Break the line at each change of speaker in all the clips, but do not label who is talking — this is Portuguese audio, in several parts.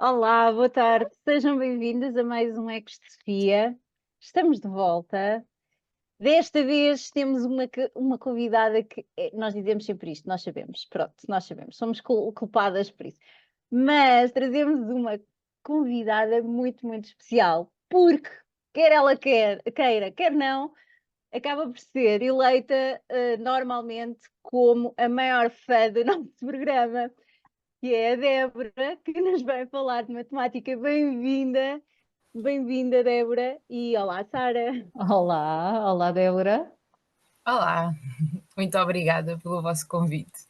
Olá, boa tarde. Sejam bem-vindas a mais um Ecos de Sofia. Estamos de volta. Desta vez temos uma convidada que nós dizemos sempre isto, nós sabemos, pronto, nós sabemos, somos culpadas por isso. Mas trazemos uma convidada muito, muito especial, porque quer ela queira, quer não, acaba por ser eleita normalmente como a maior fã do nosso programa, que é a Débora, que nos vai falar de matemática. Bem-vinda, bem-vinda, Débora, e olá, Sara.
Olá, olá Débora.
Olá, muito obrigada pelo vosso convite.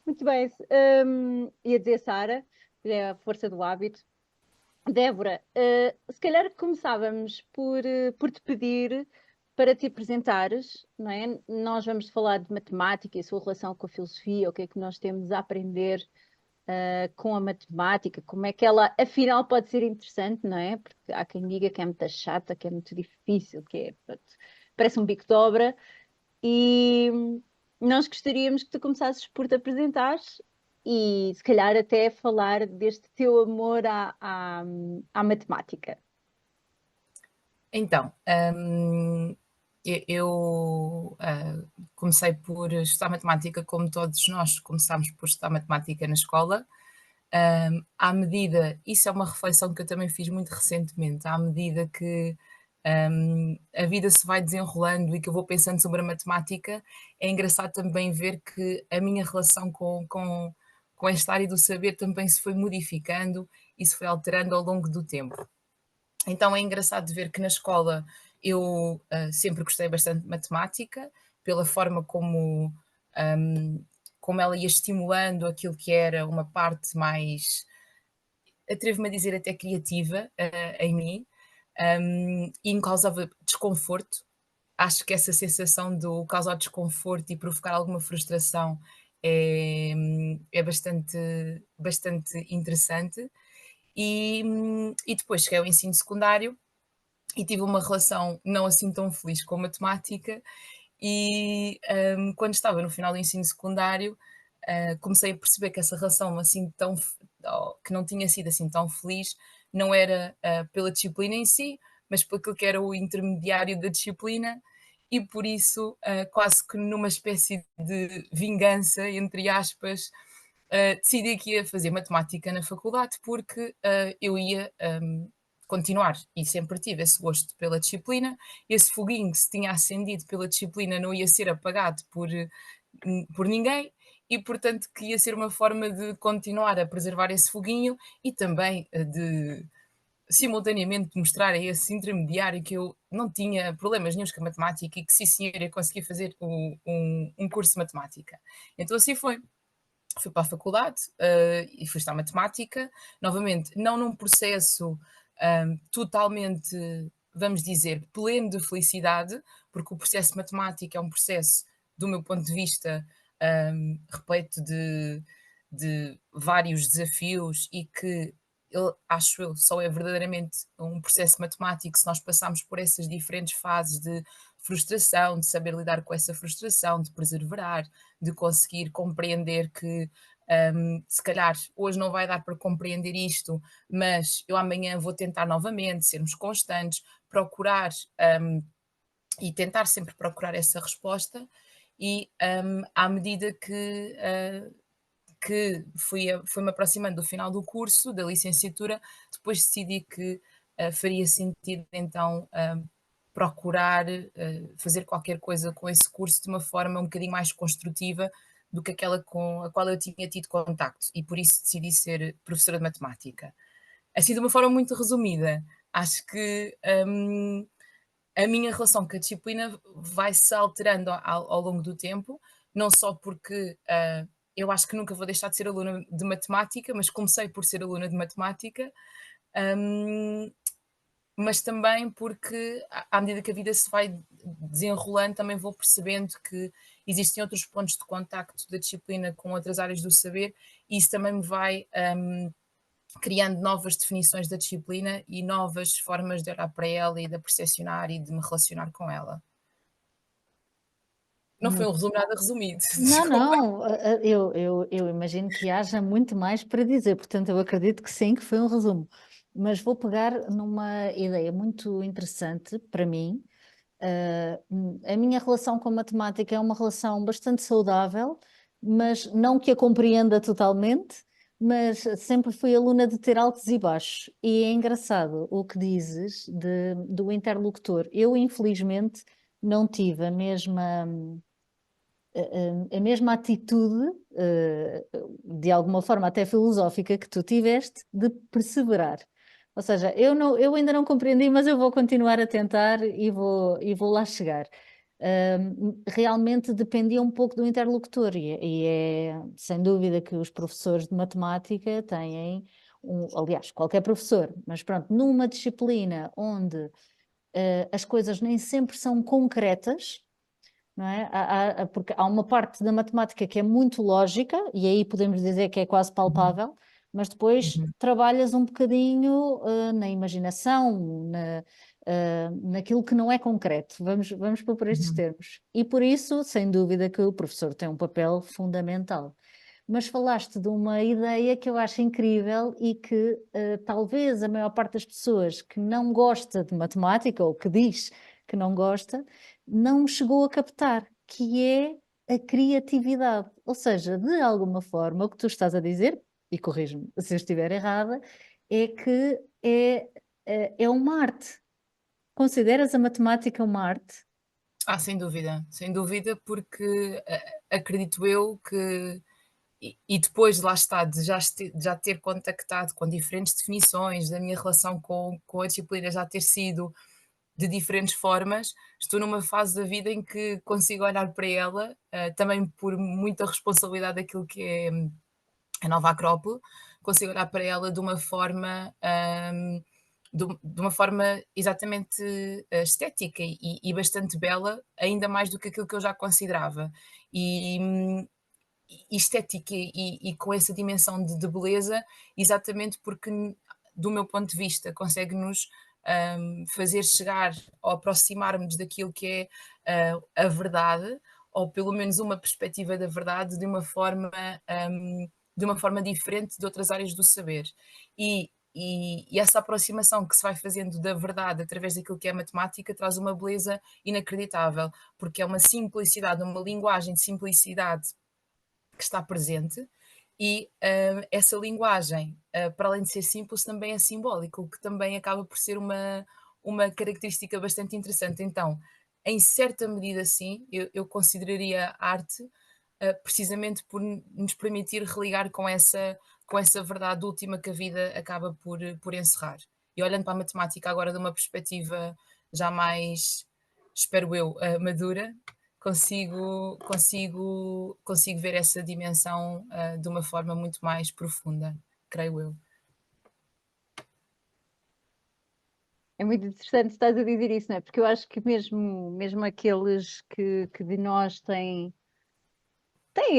Muito bem, ia dizer Sara, que é a força do hábito. Débora, se calhar começávamos por te pedir para te apresentares, não é? Nós vamos falar de matemática e a sua relação com a filosofia, o que é que nós temos a aprender com a matemática, como é que ela afinal pode ser interessante, não é? Porque há quem diga que é muito chata, que é muito difícil, que é, pronto, parece um bico de obra, e nós gostaríamos que tu começasses por te apresentares e se calhar até falar deste teu amor à matemática.
Então, comecei por estudar matemática, como todos nós começámos por estudar matemática na escola. À medida, isso é uma reflexão que eu também fiz muito recentemente, à medida que a vida se vai desenrolando e que eu vou pensando sobre a matemática, é engraçado também ver que a minha relação com esta área do saber também se foi modificando e se foi alterando ao longo do tempo. Então é engraçado ver que na escola eu sempre gostei bastante de matemática, pela forma como ela ia estimulando aquilo que era uma parte mais, atrevo-me a dizer, até criativa em mim, e me causava desconforto. Acho que essa sensação de causar desconforto e provocar alguma frustração é bastante interessante. E depois cheguei ao ensino secundário e tive uma relação não assim tão feliz com a matemática e, quando estava no final do ensino secundário, comecei a perceber que essa relação assim que não tinha sido assim tão feliz, não era, pela disciplina em si, mas por aquilo que era o intermediário da disciplina e por isso, quase que numa espécie de vingança, entre aspas, decidi que ia fazer matemática na faculdade porque, eu ia, continuar e sempre tive esse gosto pela disciplina, esse foguinho que se tinha acendido pela disciplina não ia ser apagado por ninguém e, portanto, que ia ser uma forma de continuar a preservar esse foguinho e também de simultaneamente mostrar a esse intermediário que eu não tinha problemas nenhuns com a matemática e que sim senhor eu consegui fazer um curso de matemática. Então assim foi. Fui para a faculdade e fui estudar matemática, novamente, não num processo totalmente, vamos dizer, pleno de felicidade, porque o processo de matemática é um processo, do meu ponto de vista, repleto de vários desafios e que acho eu, só é verdadeiramente um processo matemático se nós passarmos por essas diferentes fases de frustração, de saber lidar com essa frustração, de perseverar, de conseguir compreender que se calhar hoje não vai dar para compreender isto, mas eu amanhã vou tentar novamente, sermos constantes, procurar e tentar sempre procurar essa resposta e à medida que fui-me aproximando do final do curso, da licenciatura, depois decidi que faria sentido então procurar fazer qualquer coisa com esse curso de uma forma um bocadinho mais construtiva do que aquela com a qual eu tinha tido contacto e por isso decidi ser professora de matemática. Assim, de uma forma muito resumida, acho que a minha relação com a disciplina vai-se alterando ao longo do tempo, não só porque eu acho que nunca vou deixar de ser aluna de matemática, mas comecei por ser aluna de matemática, hum, mas também porque à medida que a vida se vai desenrolando, também vou percebendo que existem outros pontos de contacto da disciplina com outras áreas do saber, e isso também me vai criando novas definições da disciplina e novas formas de olhar para ela e de a percepcionar e de me relacionar com ela. Não foi
Muito.
um resumo nada resumido,
Não,
desculpa.
não, eu imagino que haja muito mais para dizer, portanto, eu acredito que sim, que foi um resumo. Mas vou pegar numa ideia muito interessante para mim. A minha relação com a matemática é uma relação bastante saudável, mas não que a compreenda totalmente, mas sempre fui aluna de ter altos e baixos. E é engraçado o que dizes do interlocutor. Eu, infelizmente, não tive a mesma atitude, de alguma forma até filosófica, que tu tiveste, de perseverar. Ou seja, eu ainda não compreendi, mas eu vou continuar a tentar e vou lá chegar. Realmente dependia um pouco do interlocutor, e é sem dúvida que os professores de matemática têm, aliás, qualquer professor, mas pronto, numa disciplina onde as coisas nem sempre são concretas, não é? Porque há uma parte da matemática que é muito lógica, e aí podemos dizer que é quase
Uhum,
palpável, mas depois
uhum,
trabalhas um bocadinho na imaginação, naquilo que não é concreto. Vamos pôr por estes
uhum.
termos. E por isso, sem dúvida, que o professor tem um papel fundamental. Mas falaste de uma ideia que eu acho incrível e que talvez a maior parte das pessoas que não gosta de matemática ou que diz que não gosta, não chegou a captar, que é a criatividade. Ou seja, de alguma forma, o que tu estás a dizer, e corrijo-me se eu estiver errada, é que é uma arte. Consideras a matemática uma arte?
Sem dúvida, porque acredito eu que e depois lá está, de já ter contactado com diferentes definições, da minha relação com a disciplina já ter sido de diferentes formas, estou numa fase da vida em que consigo olhar para ela, também por muita responsabilidade daquilo que é a nova Acrópole, consigo olhar para ela de uma forma, de uma forma exatamente estética e bastante bela, ainda mais do que aquilo que eu já considerava. E, e estética e com essa dimensão de beleza, exatamente porque, do meu ponto de vista, consegue-nos fazer chegar ou aproximar-nos daquilo que é a verdade, ou pelo menos uma perspectiva da verdade, de uma forma diferente de outras áreas do saber. E essa aproximação que se vai fazendo da verdade através daquilo que é a matemática traz uma beleza inacreditável, porque é uma simplicidade, uma linguagem de simplicidade que está presente e essa linguagem, para além de ser simples, também é simbólico, o que também acaba por ser uma característica bastante interessante. Então, em certa medida, sim, eu consideraria a arte precisamente por nos permitir religar com essa verdade última que a vida acaba por encerrar. E olhando para a matemática agora de uma perspectiva já mais, espero eu, madura, consigo ver essa dimensão de uma forma muito mais profunda, creio eu.
É muito interessante estás a dizer isso, não é? Porque eu acho que mesmo aqueles que de nós têm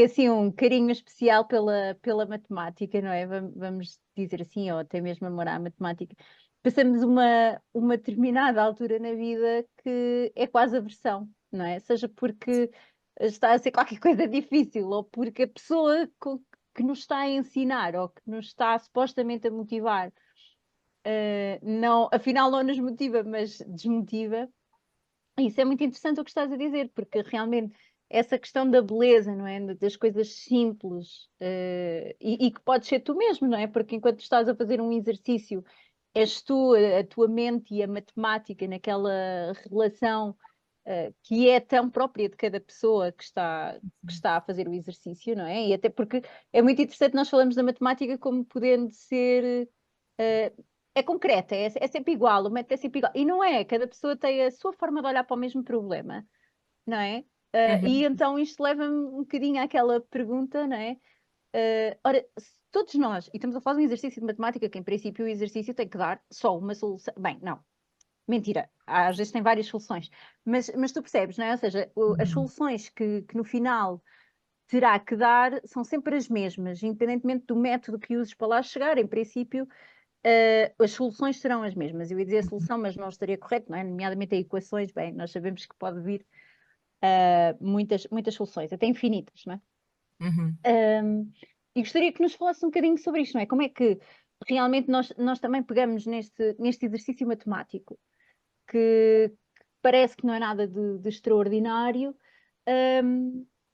assim um carinho especial pela matemática, não é? Vamos dizer assim, ou até mesmo amor à matemática, passamos uma determinada altura na vida que é quase aversão, não é? Seja porque está a ser qualquer coisa difícil, ou porque a pessoa que nos está a ensinar, ou que nos está supostamente a motivar, não, afinal não nos motiva, mas desmotiva. Isso é muito interessante o que estás a dizer, porque realmente essa questão da beleza, não é? Das coisas simples, e que podes ser tu mesmo, não é? Porque enquanto estás a fazer um exercício, és tu, a tua mente e a matemática naquela relação, que é tão própria de cada pessoa que está a fazer o exercício, não é? E até porque é muito interessante nós falamos da matemática como podendo ser é concreta, é sempre igual, o método é sempre igual. E não é, cada pessoa tem a sua forma de olhar para o mesmo problema, não é? E
Uhum,
então isto leva-me um bocadinho àquela pergunta, não é? Ora, se todos nós, e estamos a fazer um exercício de matemática, que em princípio o exercício tem que dar só uma solução. Bem, não, mentira, às vezes tem várias soluções, mas tu percebes, não é? Ou seja, as
uhum,
soluções que no final terá que dar são sempre as mesmas, independentemente do método que uses para lá chegar, em princípio as soluções serão as mesmas. Eu ia dizer
uhum,
solução, mas não estaria correto, não é? Nomeadamente a equações, bem, nós sabemos que pode vir. muitas soluções, até infinitas, não é?
Uhum.
E gostaria que nos falasse um bocadinho sobre isto, não é? Como é que realmente nós também pegamos neste exercício matemático, que parece que não é nada de extraordinário,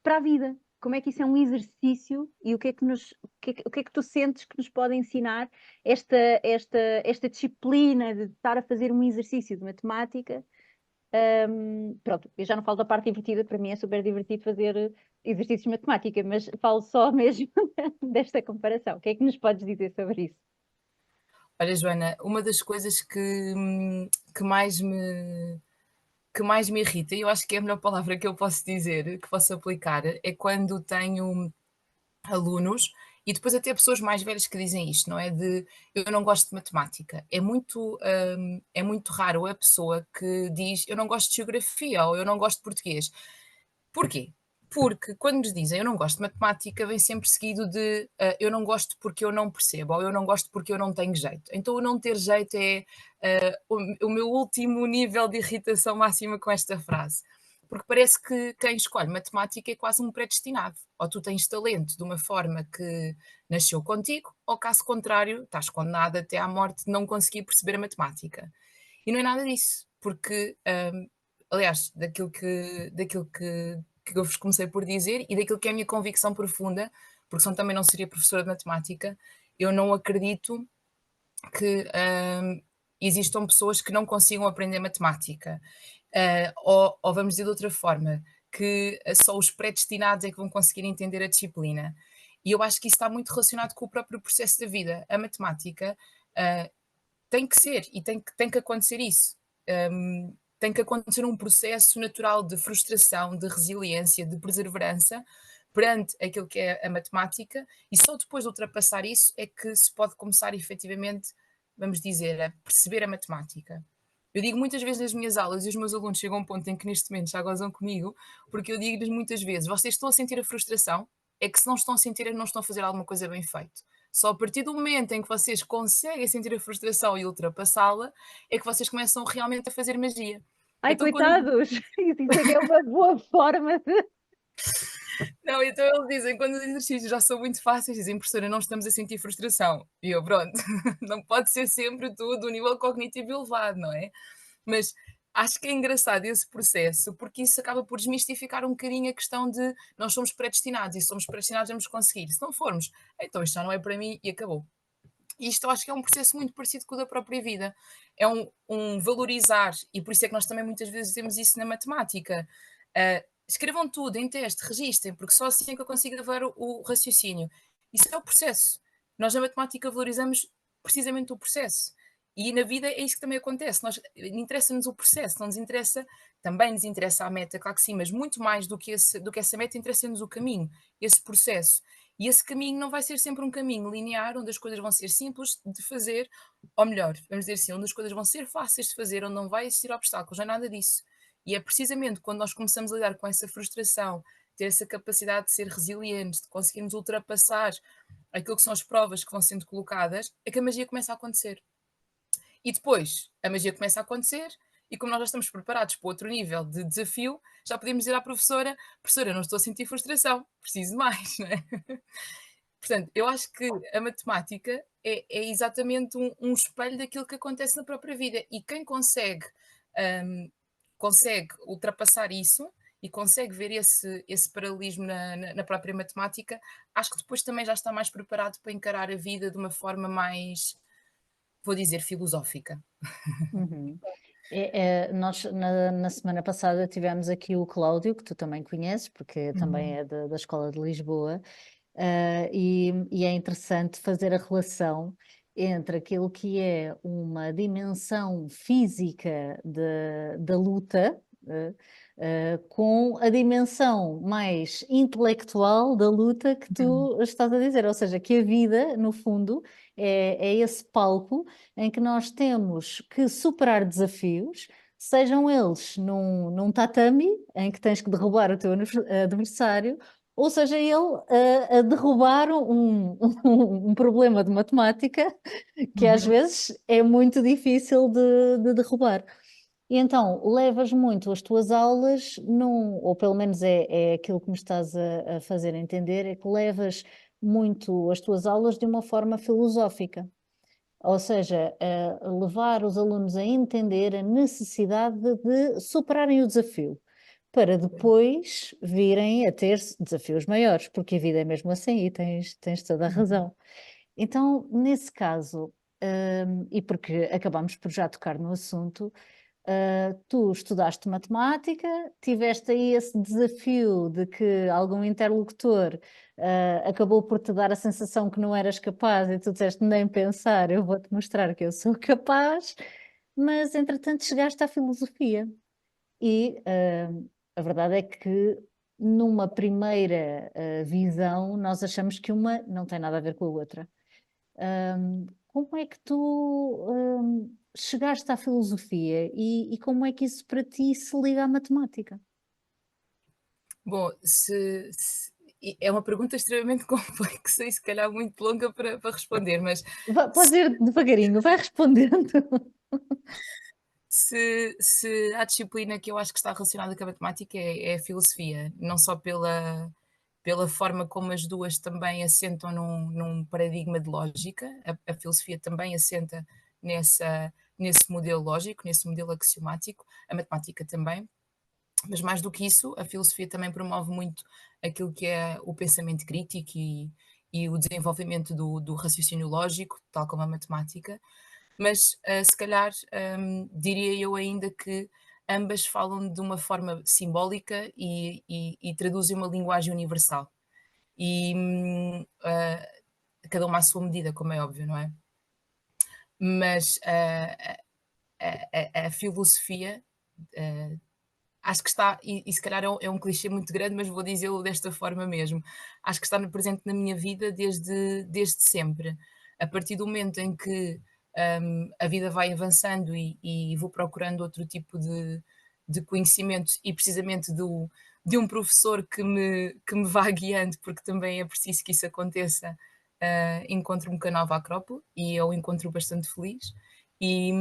para a vida. Como é que isso é um exercício e o que é que tu sentes que nos pode ensinar esta disciplina de estar a fazer um exercício de matemática? Pronto, eu já não falo da parte divertida, para mim é super divertido fazer exercícios de matemática, mas falo só mesmo desta comparação. O que é que nos podes dizer sobre isso?
Olha, Joana, uma das coisas que mais me, que mais me irrita, e eu acho que é a melhor palavra que eu posso dizer, que posso aplicar, é quando tenho alunos e depois até pessoas mais velhas que dizem isto, não é? De eu não gosto de matemática. É muito raro a pessoa que diz eu não gosto de geografia ou eu não gosto de português. Porquê? Porque quando nos dizem eu não gosto de matemática, vem sempre seguido de eu não gosto porque eu não percebo, ou eu não gosto porque eu não tenho jeito. Então o não ter jeito é o meu último nível de irritação máxima com esta frase. Porque parece que quem escolhe matemática é quase um predestinado. Ou tu tens talento de uma forma que nasceu contigo, ou caso contrário, estás condenado até à morte de não conseguir perceber a matemática. E não é nada disso, porque aliás, daquilo que eu vos comecei por dizer e daquilo que é a minha convicção profunda, porque senão também não seria professora de matemática, eu não acredito que existam pessoas que não consigam aprender matemática. Ou vamos dizer de outra forma, que só os predestinados é que vão conseguir entender a disciplina. E eu acho que isso está muito relacionado com o próprio processo da vida. A matemática tem que ser e tem que acontecer isso. Tem que acontecer um processo natural de frustração, de resiliência, de perseverança perante aquilo que é a matemática, e só depois de ultrapassar isso é que se pode começar efetivamente, vamos dizer, a perceber a matemática. Eu digo muitas vezes nas minhas aulas, e os meus alunos chegam a um ponto em que neste momento já gozam comigo, porque eu digo-lhes muitas vezes: vocês estão a sentir a frustração, é que se não estão a sentir, é que não estão a fazer alguma coisa bem feita. Só a partir do momento em que vocês conseguem sentir a frustração e ultrapassá-la, é que vocês começam realmente a fazer magia.
Ai,
Então, quando
coitados! Isso é que é uma boa forma de.
Não, então eles dizem, quando os exercícios já são muito fáceis, dizem, professora, não estamos a sentir frustração. E eu, pronto, não pode ser sempre tudo um nível cognitivo elevado, não é? Mas acho que é engraçado esse processo, porque isso acaba por desmistificar um bocadinho a questão de nós somos predestinados e se somos predestinados vamos conseguir. Se não formos, então isto já não é para mim e acabou. E isto eu acho que é um processo muito parecido com o da própria vida. É um valorizar, e por isso é que nós também muitas vezes temos isso na matemática. Escrevam tudo em teste, registem, porque só assim é que eu consigo levar o raciocínio. Isso é o processo. Nós na matemática valorizamos precisamente o processo. E na vida é isso que também acontece. Interessa-nos o processo, não nos interessa, também nos interessa a meta, claro que sim, mas muito mais do que essa meta, interessa-nos o caminho, esse processo. E esse caminho não vai ser sempre um caminho linear, onde as coisas vão ser simples de fazer, ou melhor, vamos dizer assim, onde as coisas vão ser fáceis de fazer, onde não vai existir obstáculos, não é nada disso. E é precisamente quando nós começamos a lidar com essa frustração, ter essa capacidade de ser resilientes, de conseguirmos ultrapassar aquilo que são as provas que vão sendo colocadas, é que a magia começa a acontecer. E depois a magia começa a acontecer, e como nós já estamos preparados para outro nível de desafio, já podemos dizer à professora: professora, não estou a sentir frustração, preciso de mais, não é? Portanto, eu acho que a matemática é exatamente um espelho daquilo que acontece na própria vida, e quem consegue ultrapassar isso e consegue ver esse paralelismo na própria matemática, acho que depois também já está mais preparado para encarar a vida de uma forma mais, vou dizer, filosófica.
Uhum. Nós, na semana passada, tivemos aqui o Cláudio, que tu também conheces, porque também
Uhum.
é da Escola de Lisboa, e é interessante fazer a relação entre aquilo que é uma dimensão física da luta, com a dimensão mais intelectual da luta que
Uhum.
tu estás a dizer, ou seja, que a vida, no fundo, é esse palco em que nós temos que superar desafios, sejam eles num tatame, em que tens que derrubar o teu adversário, ou seja ele a derrubar um problema de matemática que às
Uhum.
vezes é muito difícil de derrubar. E então levas muito as tuas aulas ou pelo menos é aquilo que me estás a fazer entender, é que levas muito as tuas aulas de uma forma filosófica. Ou seja, levar os alunos a entender a necessidade de superarem o desafio, para depois virem a ter desafios maiores, porque a vida é mesmo assim e tens toda a razão. Então, nesse caso, e porque acabamos por já tocar no assunto, tu estudaste matemática, tiveste aí esse desafio de que algum interlocutor acabou por te dar a sensação que não eras capaz e tu disseste nem pensar, eu vou-te mostrar que eu sou capaz, mas entretanto chegaste à filosofia e a verdade é que numa primeira visão nós achamos que uma não tem nada a ver com a outra. Como é que tu chegaste à filosofia e como é que isso para ti se liga à matemática?
Bom, é uma pergunta extremamente complexa e se calhar muito longa para responder, mas
Podes ir devagarinho, vai respondendo.
se há disciplina que eu acho que está relacionada com a matemática é a filosofia, não só pela forma como as duas também assentam num paradigma de lógica, a filosofia também assenta nesse modelo lógico, nesse modelo axiomático, a matemática também, mas mais do que isso, a filosofia também promove muito aquilo que é o pensamento crítico e o desenvolvimento do raciocínio lógico, tal como a matemática, mas se calhar diria eu ainda que ambas falam de uma forma simbólica e traduzem uma linguagem universal. E cada uma à sua medida, como é óbvio, não é? Mas a filosofia acho que está, e se calhar é um clichê muito grande, mas vou dizê-lo desta forma mesmo. Acho que está presente na minha vida desde sempre. A partir do momento em que a vida vai avançando e vou procurando outro tipo de conhecimento e precisamente de um professor que me vá guiando, porque também é preciso que isso aconteça, encontro-me com a Nova Acrópole e é um encontro bastante feliz. E,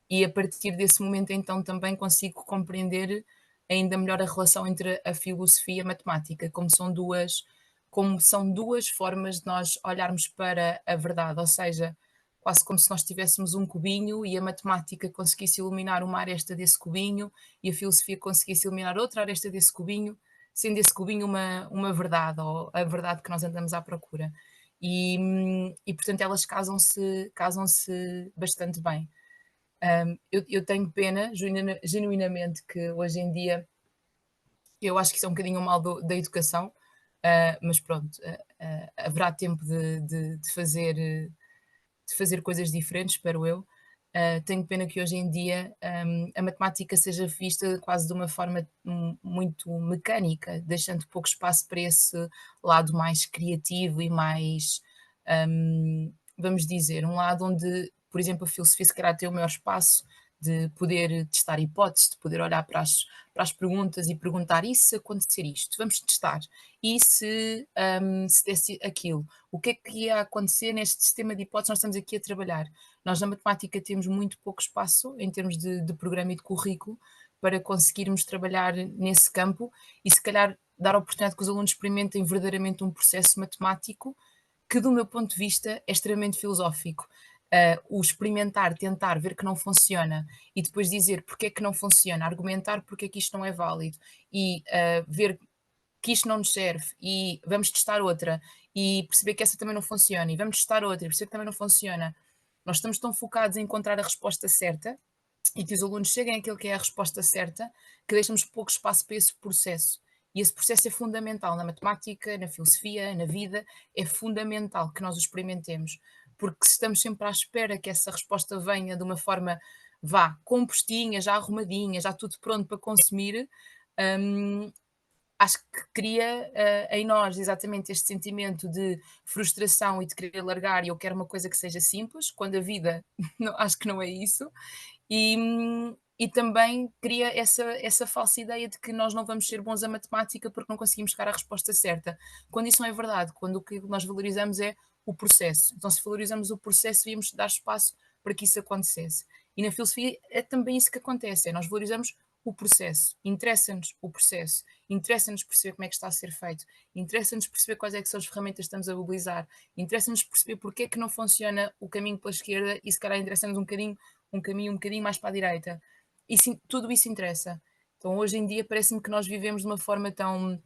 e a partir desse momento então também consigo compreender ainda melhor a relação entre a filosofia e a matemática, como são duas formas de nós olharmos para a verdade, ou seja, quase como se nós tivéssemos um cubinho e a matemática conseguisse iluminar uma aresta desse cubinho e a filosofia conseguisse iluminar outra aresta desse cubinho, sendo esse cubinho uma verdade, ou a verdade que nós andamos à procura. E portanto elas casam-se bastante bem. Eu tenho pena, genuinamente, que hoje em dia eu acho que isso é um bocadinho o mal da educação, mas pronto, haverá tempo de fazer coisas diferentes, espero eu. Tenho pena que hoje em dia a matemática seja vista quase de uma forma muito mecânica, deixando pouco espaço para esse lado mais criativo e mais, vamos dizer, um lado onde, por exemplo, a filosofia se calhar tem o maior espaço de poder testar hipóteses, de poder olhar para as perguntas e perguntar: e se acontecer isto? Vamos testar. E se desse aquilo? O que é que ia acontecer neste sistema de hipóteses? Nós estamos aqui a trabalhar. Nós na matemática temos muito pouco espaço em termos de programa e de currículo para conseguirmos trabalhar nesse campo e se calhar dar a oportunidade que os alunos experimentem verdadeiramente um processo matemático que do meu ponto de vista é extremamente filosófico. O experimentar, tentar, ver que não funciona e depois dizer porque é que não funciona, argumentar porque é que isto não é válido e ver que isto não nos serve e vamos testar outra e perceber que essa também não funciona e vamos testar outra e perceber que também não funciona. Nós estamos tão focados em encontrar a resposta certa e que os alunos cheguem àquilo que é a resposta certa, que deixamos pouco espaço para esse processo. E esse processo é fundamental na matemática, na filosofia, na vida, é fundamental que nós o experimentemos, porque se estamos sempre à espera que essa resposta venha de uma forma, vá, compostinha, já arrumadinha, já tudo pronto para consumir, acho que cria em nós exatamente este sentimento de frustração e de querer largar e eu quero uma coisa que seja simples, quando a vida acho que não é isso, e também cria essa falsa ideia de que nós não vamos ser bons a matemática porque não conseguimos chegar à resposta certa, quando isso não é verdade, quando o que nós valorizamos é o processo. Então se valorizamos o processo, devíamos dar espaço para que isso acontecesse. E na filosofia é também isso que acontece, nós valorizamos o processo, interessa-nos o processo, interessa-nos perceber como é que está a ser feito, interessa-nos perceber quais é que são as ferramentas que estamos a mobilizar, interessa-nos perceber porque é que não funciona o caminho pela esquerda e se calhar interessa-nos um caminho um bocadinho mais para a direita. E sim, tudo isso interessa. Então hoje em dia parece-me que nós vivemos de uma forma tão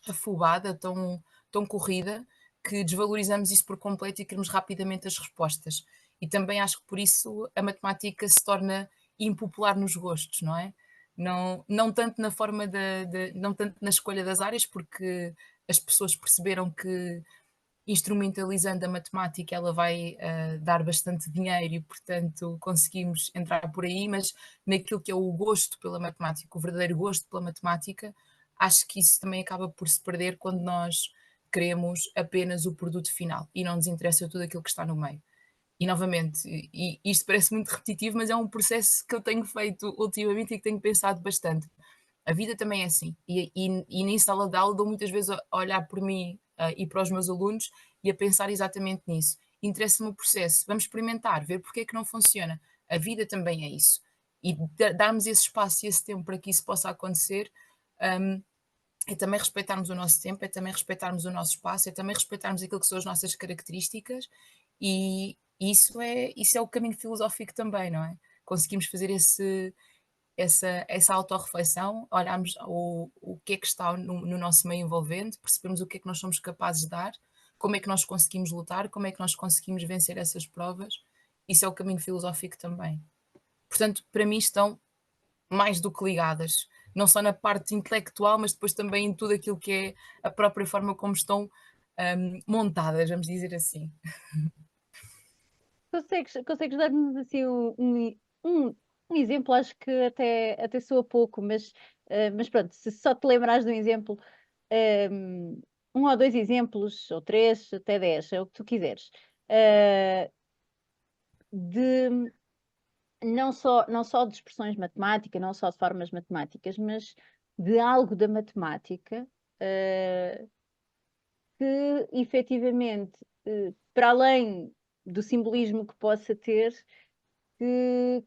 afobada, tão corrida, que desvalorizamos isso por completo e queremos rapidamente as respostas. E também acho que por isso a matemática se torna impopular nos gostos, não é? Não tanto na forma não tanto na escolha das áreas, porque as pessoas perceberam que instrumentalizando a matemática ela vai dar bastante dinheiro e portanto conseguimos entrar por aí, mas naquilo que é o gosto pela matemática, o verdadeiro gosto pela matemática, acho que isso também acaba por se perder quando nós queremos apenas o produto final e não nos interessa tudo aquilo que está no meio. E novamente, e isto parece muito repetitivo, mas é um processo que eu tenho feito ultimamente e que tenho pensado bastante. A vida também é assim. E na sala de aula dou muitas vezes a olhar por mim e para os meus alunos e a pensar exatamente nisso. Interessa-me o processo, vamos experimentar, ver porque é que não funciona. A vida também é isso. E darmos esse espaço e esse tempo para que isso possa acontecer, é também respeitarmos o nosso tempo, é também respeitarmos o nosso espaço, é também respeitarmos aquilo que são as nossas características e isso é o caminho filosófico também, não é? Conseguimos fazer essa autorreflexão, olharmos o que é que está no nosso meio envolvente, percebemos o que é que nós somos capazes de dar, como é que nós conseguimos lutar, como é que nós conseguimos vencer essas provas. Isso é o caminho filosófico também. Portanto, para mim estão mais do que ligadas, não só na parte intelectual, mas depois também em tudo aquilo que é a própria forma como estão montadas, vamos dizer assim.
Consegues dar-nos assim um exemplo, acho que até soa pouco, mas pronto, se só te lembrares de um exemplo, um ou dois exemplos, ou três, até 10, é o que tu quiseres, de não só de expressões matemáticas, não só de formas matemáticas, mas de algo da matemática que efetivamente, para além do simbolismo que possa ter, que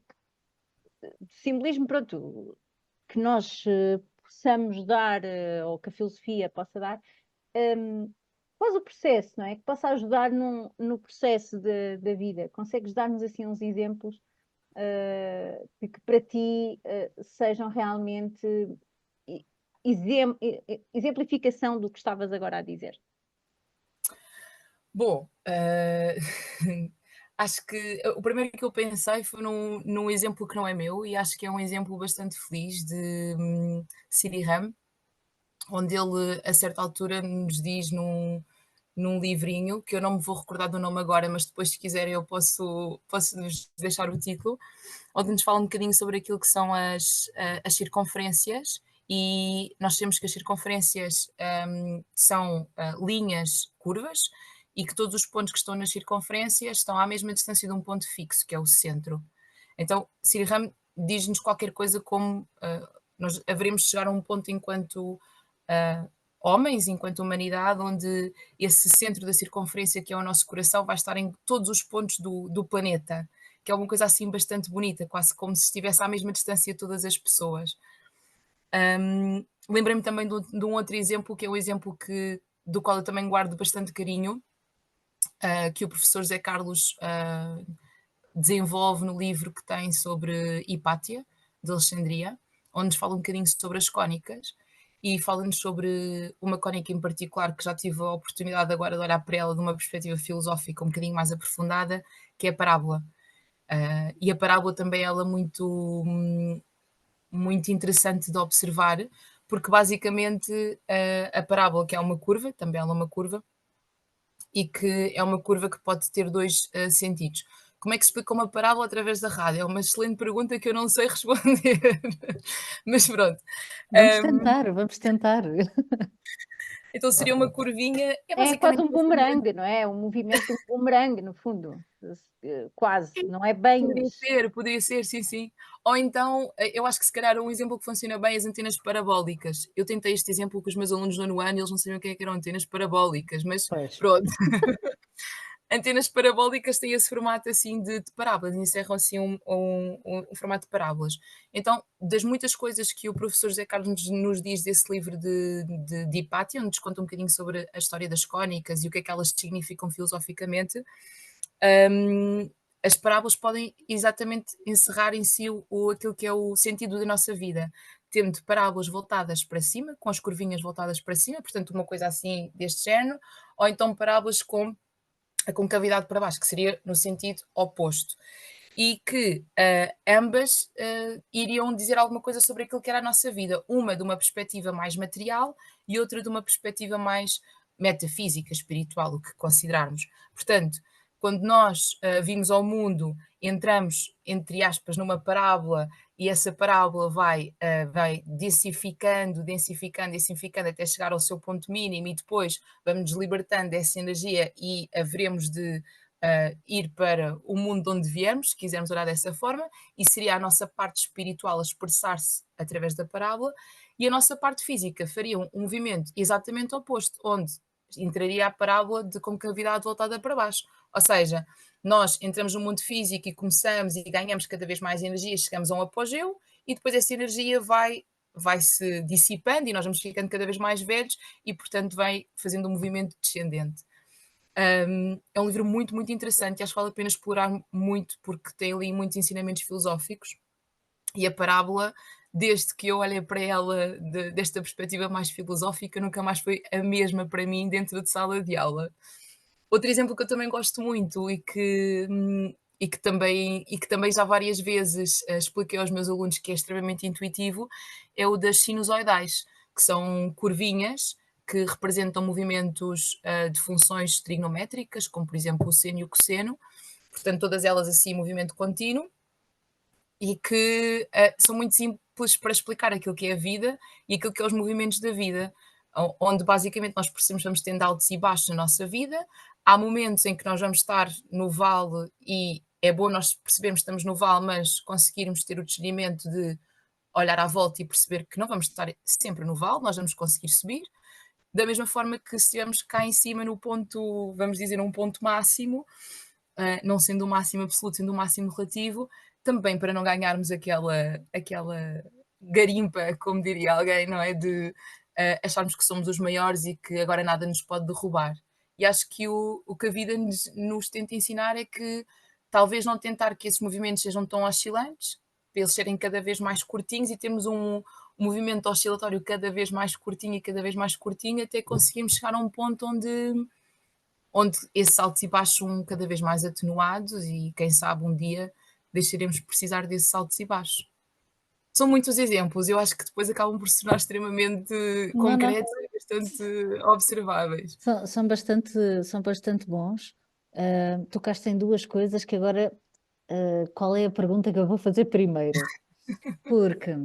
simbolismo, pronto, que nós possamos dar, ou que a filosofia possa dar, quase o processo, não é? Que possa ajudar no processo da vida. Consegues dar-nos assim uns exemplos de que para ti sejam realmente exemplificação do que estavas agora a dizer?
Bom, acho que o primeiro que eu pensei foi num exemplo que não é meu e acho que é um exemplo bastante feliz de Siri Ram, onde ele a certa altura nos diz num livrinho, que eu não me vou recordar do nome agora, mas depois se quiserem eu posso vos deixar o título, onde nos fala um bocadinho sobre aquilo que são as circunferências e nós temos que as circunferências são linhas curvas e que todos os pontos que estão nas circunferências estão à mesma distância de um ponto fixo, que é o centro. Então, Siri Ram diz-nos qualquer coisa como nós haveremos de chegar a um ponto enquanto homens, enquanto humanidade, onde esse centro da circunferência, que é o nosso coração, vai estar em todos os pontos do planeta, que é uma coisa assim bastante bonita, quase como se estivesse à mesma distância todas as pessoas. Lembrei-me também de um outro exemplo, que é um exemplo do qual eu também guardo bastante carinho, que o professor Zé Carlos desenvolve no livro que tem sobre Hipátia, de Alexandria, onde nos fala um bocadinho sobre as cónicas e fala-nos sobre uma cónica em particular que já tive a oportunidade agora de olhar para ela de uma perspectiva filosófica um bocadinho mais aprofundada, que é a parábola. E a parábola também ela muito, muito interessante de observar, porque basicamente a parábola, que é uma curva, também ela é uma curva, e que é uma curva que pode ter dois sentidos. Como é que se explica uma parábola através da rádio? É uma excelente pergunta que eu não sei responder. Mas pronto.
Vamos tentar.
Então seria uma curvinha. É
É quase
basicamente
um bumerangue, não é? Um movimento de um bumerangue, no fundo. Quase, não é bem, mas...
Poderia ser, sim, sim. Ou então, eu acho que se calhar um exemplo que funciona bem é as antenas parabólicas. Eu tentei este exemplo com os meus alunos no ano e eles não sabiam o que eram antenas parabólicas, mas
Pois.
pronto. antenas parabólicas têm esse formato assim de parábolas, encerram assim um formato de parábolas. Então, das muitas coisas que o professor José Carlos nos diz desse livro de Hipátia, onde nos conta um bocadinho sobre a história das cónicas e o que é que elas significam filosoficamente, as parábolas podem exatamente encerrar em si aquilo que é o sentido da nossa vida, tendo parábolas voltadas para cima, com as curvinhas voltadas para cima, portanto uma coisa assim deste género, ou então parábolas com a concavidade para baixo, que seria no sentido oposto. E que ambas iriam dizer alguma coisa sobre aquilo que era a nossa vida, uma de uma perspectiva mais material e outra de uma perspectiva mais metafísica, espiritual, o que considerarmos. Portanto, quando nós vimos ao mundo, entramos, entre aspas, numa parábola e essa parábola vai densificando, densificando, densificando até chegar ao seu ponto mínimo e depois vamos nos libertando dessa energia e haveremos de ir para o mundo de onde viemos, se quisermos olhar dessa forma, e seria a nossa parte espiritual a expressar-se através da parábola, e a nossa parte física faria um movimento exatamente oposto, onde entraria a parábola de concavidade voltada para baixo. Ou seja, nós entramos no mundo físico e começamos e ganhamos cada vez mais energia, chegamos a um apogeu, e depois essa energia vai se dissipando e nós vamos ficando cada vez mais velhos e, portanto, vai fazendo um movimento descendente. É um livro muito, muito interessante e acho que vale a pena explorar muito porque tem ali muitos ensinamentos filosóficos e a parábola, desde que eu olhei para ela desta perspectiva mais filosófica, nunca mais foi a mesma para mim dentro de sala de aula. Outro exemplo que eu também gosto muito e que também já várias vezes expliquei aos meus alunos que é extremamente intuitivo, é o das sinusoidais, que são curvinhas que representam movimentos de funções trigonométricas, como por exemplo o seno e o cosseno, portanto todas elas assim em movimento contínuo, e que são muito simples para explicar aquilo que é a vida e aquilo que é os movimentos da vida, onde basicamente nós percebemos que vamos tendo altos e baixos na nossa vida. Há momentos em que nós vamos estar no vale e é bom nós percebermos que estamos no vale, mas conseguirmos ter o discernimento de olhar à volta e perceber que não vamos estar sempre no vale, nós vamos conseguir subir. Da mesma forma que se estivermos cá em cima no ponto, vamos dizer, um ponto máximo, não sendo um máximo absoluto, sendo um máximo relativo, também para não ganharmos aquela garimpa, como diria alguém, não é? De acharmos que somos os maiores e que agora nada nos pode derrubar. E acho que o que a vida nos tenta ensinar é que talvez não tentar que esses movimentos sejam tão oscilantes, para eles serem cada vez mais curtinhos e temos um movimento oscilatório cada vez mais curtinho e cada vez mais curtinho, até conseguimos chegar a um ponto onde esses altos e baixos são cada vez mais atenuados e quem sabe um dia deixaremos de precisar desses altos e baixos. São muitos exemplos, eu acho que depois acabam por se tornar extremamente
Não, não,
concretos e bastante observáveis.
são bastante bons. Tocaste em duas coisas que agora, qual é a pergunta que eu vou fazer primeiro? Porque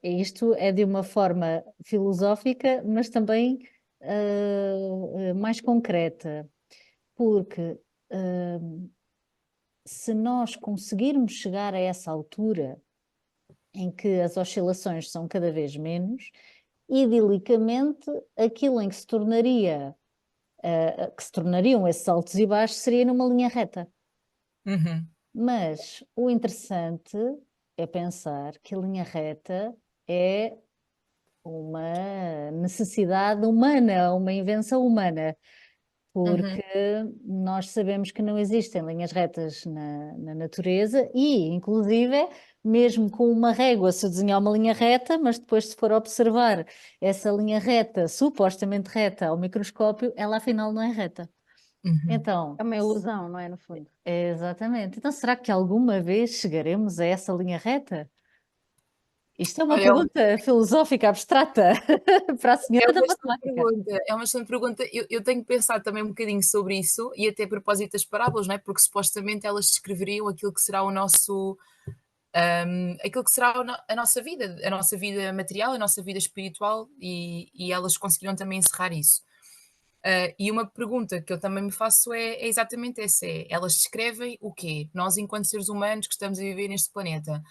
isto é de uma forma filosófica, mas também mais concreta. Porque se nós conseguirmos chegar a essa altura em que as oscilações são cada vez menos, idilicamente aquilo em que se tornariam esses altos e baixos seria numa linha reta.
Uhum.
Mas o interessante é pensar que a linha reta é uma necessidade humana, uma invenção humana, porque nós sabemos que não existem linhas retas na natureza e, inclusive, mesmo com uma régua se desenhar uma linha reta, mas depois se for observar essa linha reta, supostamente reta ao microscópio, ela afinal não é reta. Então,
É uma ilusão, não é, no fundo?
exatamente. Então, será que alguma vez chegaremos a essa linha reta? Isto é uma
Olha,
pergunta filosófica abstrata para a senhora da
uma excelente
matemática.
pergunta, é uma excelente pergunta. Eu tenho pensado também um bocadinho sobre isso e até a propósito das parábolas, não é? Porque supostamente elas descreveriam aquilo que será aquilo que será a nossa vida material, a nossa vida espiritual e elas conseguiram também encerrar isso. E uma pergunta que eu também me faço é exatamente essa: elas descrevem o quê? Nós, enquanto seres humanos que estamos a viver neste planeta.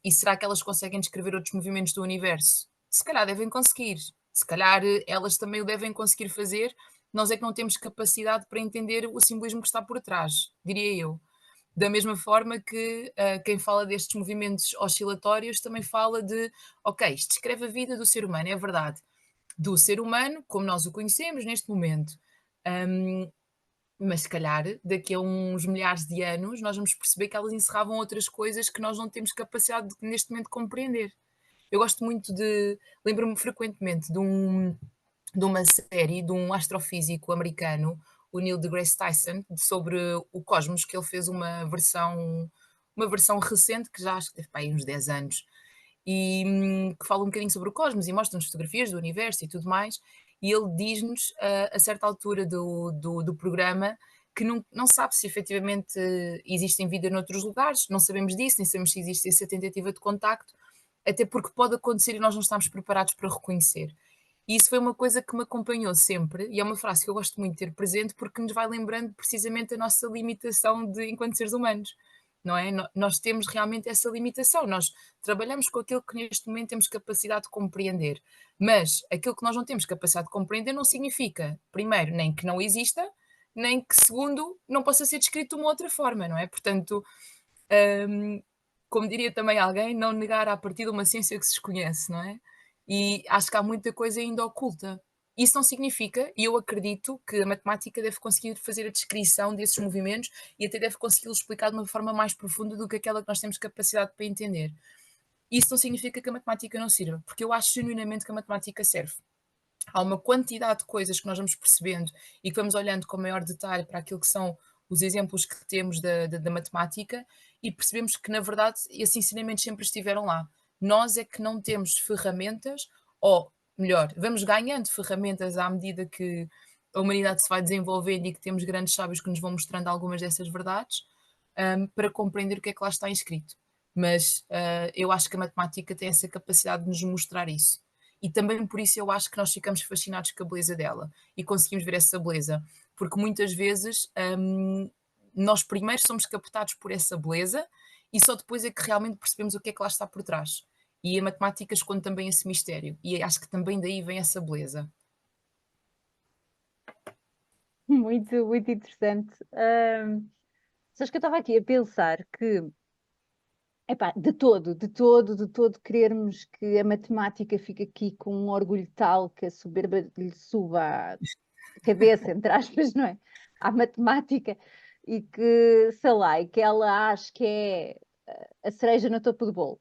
E será que elas conseguem descrever outros movimentos do universo? Se calhar devem conseguir. Se calhar elas também o devem conseguir fazer, nós é que não temos capacidade para entender o simbolismo que está por trás, diria eu. Da mesma forma que quem fala destes movimentos oscilatórios também fala de, ok, isto descreve a vida do ser humano, é verdade, do ser humano como nós o conhecemos neste momento. Hum, mas se calhar daqui a uns milhares de anos nós vamos perceber que elas encerravam outras coisas que nós não temos capacidade de neste momento compreender. Eu gosto muito de, lembro-me frequentemente de uma série de um astrofísico americano, o Neil deGrasse Tyson, sobre o cosmos, que ele fez uma versão recente, que já acho que teve para aí uns 10 anos, e que fala um bocadinho sobre o cosmos e mostra-nos fotografias do universo e tudo mais, e ele diz-nos, a certa altura do programa, que não sabe se efetivamente existem vida noutros lugares, não sabemos disso, nem sabemos se existe essa tentativa de contacto, até porque pode acontecer e nós não estamos preparados para reconhecer. E isso foi uma coisa que me acompanhou sempre, e é uma frase que eu gosto muito de ter presente, porque nos vai lembrando precisamente a nossa limitação enquanto seres humanos, não é? Nós temos realmente essa limitação, nós trabalhamos com aquilo que neste momento temos capacidade de compreender, mas aquilo que nós não temos capacidade de compreender não significa, primeiro, nem que não exista, nem que, segundo, não possa ser descrito de uma outra forma, não é? Portanto, hum, como diria também alguém, não negar à partida uma ciência que se desconhece, não é? E acho que há muita coisa ainda oculta. Isso não significa, e eu acredito, que a matemática deve conseguir fazer a descrição desses movimentos e até deve consegui-los explicar de uma forma mais profunda do que aquela que nós temos capacidade para entender. Isso não significa que a matemática não sirva, porque eu acho genuinamente que a matemática serve. Há uma quantidade de coisas que nós vamos percebendo e que vamos olhando com maior detalhe para aquilo que são os exemplos que temos da matemática e percebemos que, na verdade, esses ensinamentos sempre estiveram lá. Nós é que não temos ferramentas, ou melhor, vamos ganhando ferramentas à medida que a humanidade se vai desenvolvendo e que temos grandes sábios que nos vão mostrando algumas dessas verdades, para compreender o que é que lá está escrito. Mas eu acho que a matemática tem essa capacidade de nos mostrar isso. E também por isso eu acho que nós ficamos fascinados com a beleza dela e conseguimos ver essa beleza, porque muitas vezes nós primeiro somos captados por essa beleza e só depois é que realmente percebemos o que é que lá está por trás. E a matemática esconde também esse mistério, e acho que também daí vem essa beleza.
Muito, muito interessante. Sabes que eu estava aqui a pensar que, epá, de todo, querermos que a matemática fique aqui com um orgulho tal que a soberba lhe suba à cabeça, entre aspas, não é? À matemática, e que, sei lá, e que ela ache que é a cereja no topo do bolo,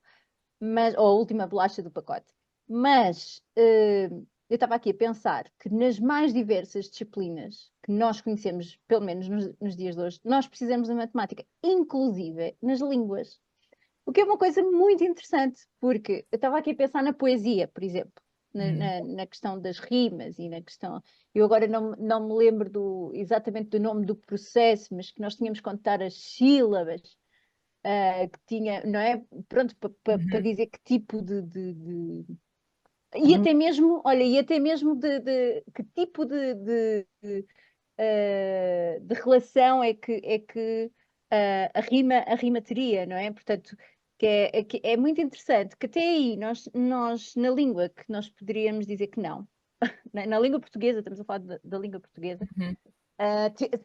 mas, ou a última bolacha do pacote. Mas eu estava aqui a pensar que nas mais diversas disciplinas que nós conhecemos, pelo menos nos dias de hoje, nós precisamos da matemática, inclusive nas línguas. O que é uma coisa muito interessante, porque eu estava aqui a pensar na poesia, por exemplo, na questão das rimas e na questão. Eu agora não me lembro exatamente do nome do processo, mas que nós tínhamos que contar as sílabas, que tinha, não é? Pronto, para dizer que tipo e até mesmo, olha, e até mesmo de que tipo de relação é que a rima teria, não é? Portanto, que é muito interessante, que até aí nós, na língua, que nós poderíamos dizer que não, na língua portuguesa, estamos a falar da língua portuguesa,
Uhum.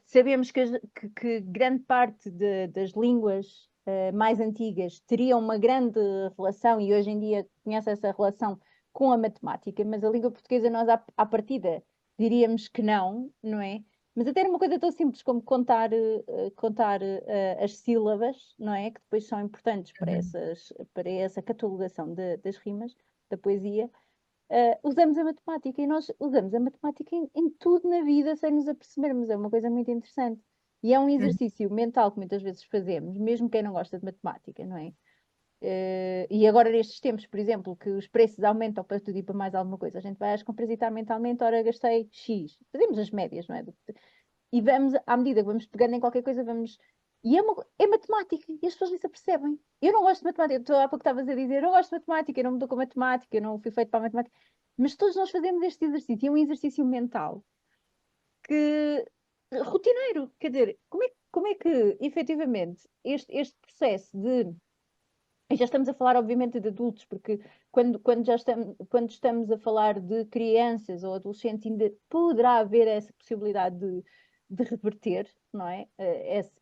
sabemos que grande parte das línguas mais antigas teriam uma grande relação, e hoje em dia conhece essa relação com a matemática, mas a língua portuguesa nós à partida diríamos que não é? Mas até era uma coisa tão simples como contar as sílabas, não é? Que depois são importantes para essa catalogação das rimas, da poesia. Usamos a matemática, e nós usamos a matemática em tudo na vida sem nos apercebermos. É uma coisa muito interessante. E é um
Uhum.
exercício mental que muitas vezes fazemos, mesmo quem não gosta de matemática, não é? E agora nestes tempos, por exemplo, que os preços aumentam para tudo e para mais alguma coisa, a gente vai às compras e está mentalmente, ora, gastei X. Fazemos as médias, não é? E vamos, à medida que vamos pegando em qualquer coisa, vamos. E é matemática, e as pessoas nem se apercebem. Eu não gosto de matemática, há pouco estavas a dizer, eu não gosto de matemática, eu não me dou com matemática, eu não fui feito para a matemática. Mas todos nós fazemos este exercício, e é um exercício mental que rotineiro, quer dizer, como é que efetivamente este processo de E já estamos a falar, obviamente, de adultos, porque quando estamos a falar de crianças ou adolescentes, ainda poderá haver essa possibilidade de reverter, não é?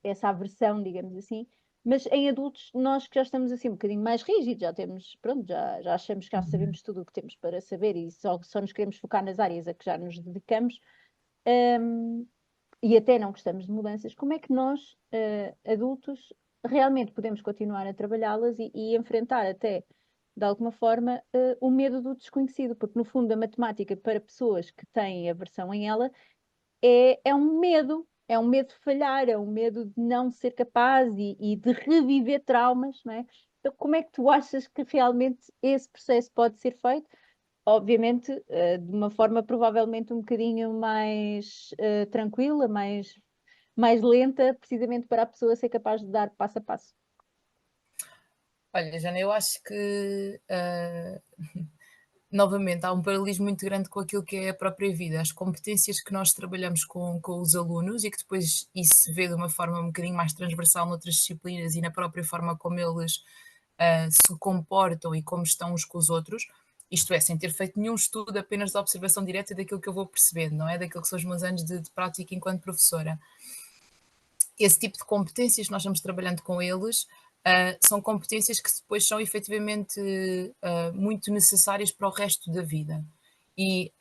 Essa aversão, digamos assim. Mas em adultos, nós que já estamos assim um bocadinho mais rígidos, já temos, pronto, já achamos que já sabemos tudo o que temos para saber e só nos queremos focar nas áreas a que já nos dedicamos, hum, e até não gostamos de mudanças, como é que nós, adultos, realmente podemos continuar a trabalhá-las e enfrentar até, de alguma forma, o medo do desconhecido? Porque, no fundo, a matemática, para pessoas que têm aversão em ela, é um medo de falhar, é um medo de não ser capaz e de reviver traumas, não é? Então, como é que tu achas que realmente esse processo pode ser feito? Obviamente, de uma forma provavelmente um bocadinho mais tranquila, mais lenta, precisamente para a pessoa ser capaz de dar passo a passo.
Olha, Jana, eu acho que novamente há um paralelismo muito grande com aquilo que é a própria vida. As competências que nós trabalhamos com os alunos e que depois isso se vê de uma forma um bocadinho mais transversal noutras disciplinas e na própria forma como eles se comportam e como estão uns com os outros, isto é, sem ter feito nenhum estudo, apenas de observação direta daquilo que eu vou percebendo, não é? Daquilo que são os meus anos de prática enquanto professora. Esse tipo de competências que nós vamos trabalhando com eles são competências que depois são efetivamente muito necessárias para o resto da vida. E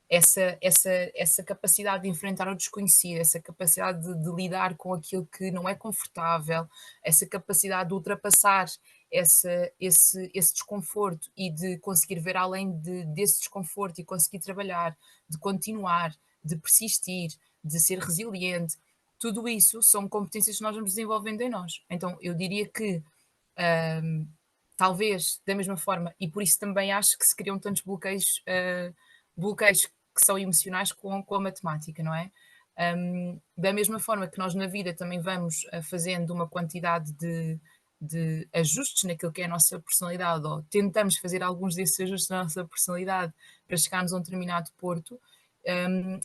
essa capacidade de enfrentar o desconhecido, essa capacidade de lidar com aquilo que não é confortável, essa capacidade de ultrapassar esse desconforto e de conseguir ver além desse desconforto e conseguir trabalhar, de continuar, de persistir, de ser resiliente, tudo isso são competências que nós vamos desenvolvendo em nós. Então, eu diria que talvez da mesma forma, e por isso também acho que se criam tantos bloqueios que são emocionais com a matemática, não é? Da mesma forma que nós na vida também vamos fazendo uma quantidade de ajustes naquilo que é a nossa personalidade, ou tentamos fazer alguns desses ajustes na nossa personalidade para chegarmos a um determinado porto,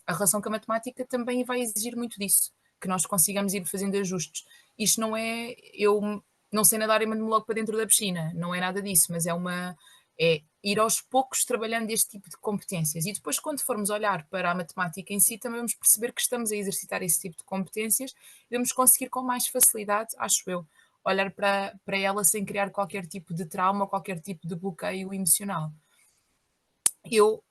a relação com a matemática também vai exigir muito disso, que nós consigamos ir fazendo ajustes. Isto não é eu não sei nadar e mando-me logo para dentro da piscina, não é nada disso, mas é ir aos poucos trabalhando este tipo de competências. E depois, quando formos olhar para a matemática em si, também vamos perceber que estamos a exercitar esse tipo de competências e vamos conseguir com mais facilidade, acho eu, olhar para ela sem criar qualquer tipo de trauma, qualquer tipo de bloqueio emocional. Eu